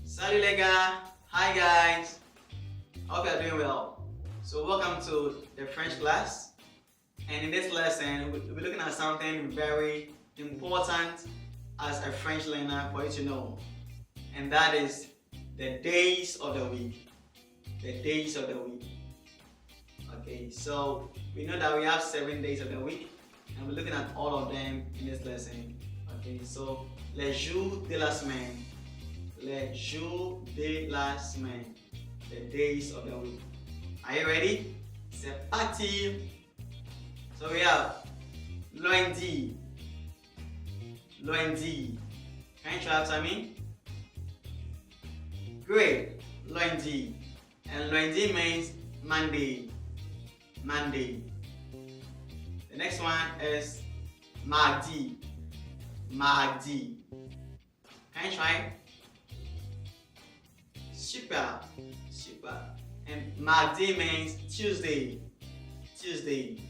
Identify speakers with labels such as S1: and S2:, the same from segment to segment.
S1: Salut les gars! Hi guys! Hope you're doing well. So welcome to the French class. And in this lesson, we'll be looking at something very important as a French learner for you to know. And that is the days of the week. The days of the week. Okay, so we know that we have 7 days of the week. And we're looking at all of them in this lesson. Okay, so les jours de la semaine. Les jours de la semaine. The days of the week. Are you ready? C'est parti! So we have lundi. Lundi. Can you try after me? Great. Lundi. And lundi means Monday. Monday. The next one is mardi. Mardi. Can you try? Super. Super. And mardi means Tuesday. Tuesday.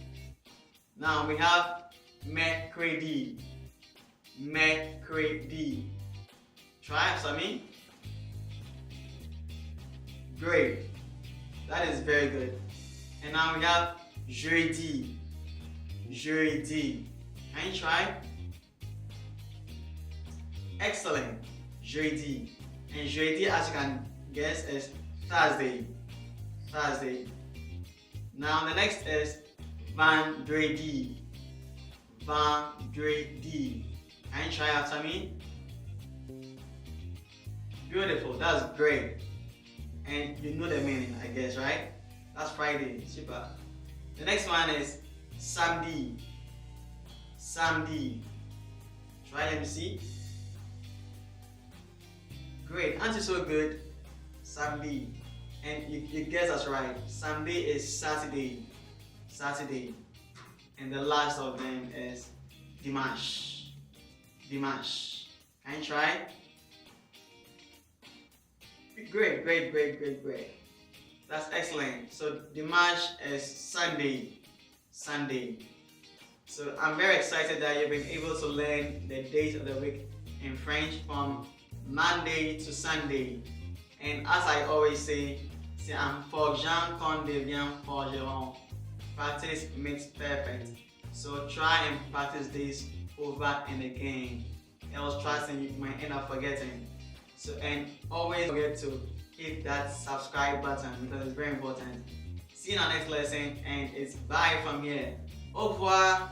S1: Now we have mercredi. Mercredi. Try after me. Great. That is very good. And now we have jeudi. Jeudi. Can you try? Excellent. Jeudi. And jeudi, as you can guess, is Thursday. Thursday. Now the next is vendredi. Vendredi. Can you try after me? Beautiful. That's great. And you know the meaning, I guess, right? That's Friday. Super. The next one is samedi. Samedi. Try, let me see. Great. Aren't you so good? Samedi. And you guess us right. Sunday is Saturday. Saturday. And the last of them is dimanche. Dimanche. Can you try? Great, great, great, great, great. That's excellent. So dimanche is Sunday. Sunday. So I'm very excited that you've been able to learn the days of the week in French from Monday to Sunday. And as I always say, c'est en forgeant qu'on devient forgeron. Practice makes perfect. So try and practice this over and again. Else trusting you might end up forgetting. So and always forget to hit that subscribe button because it's very important. See you in our next lesson and it's bye from here. Au revoir.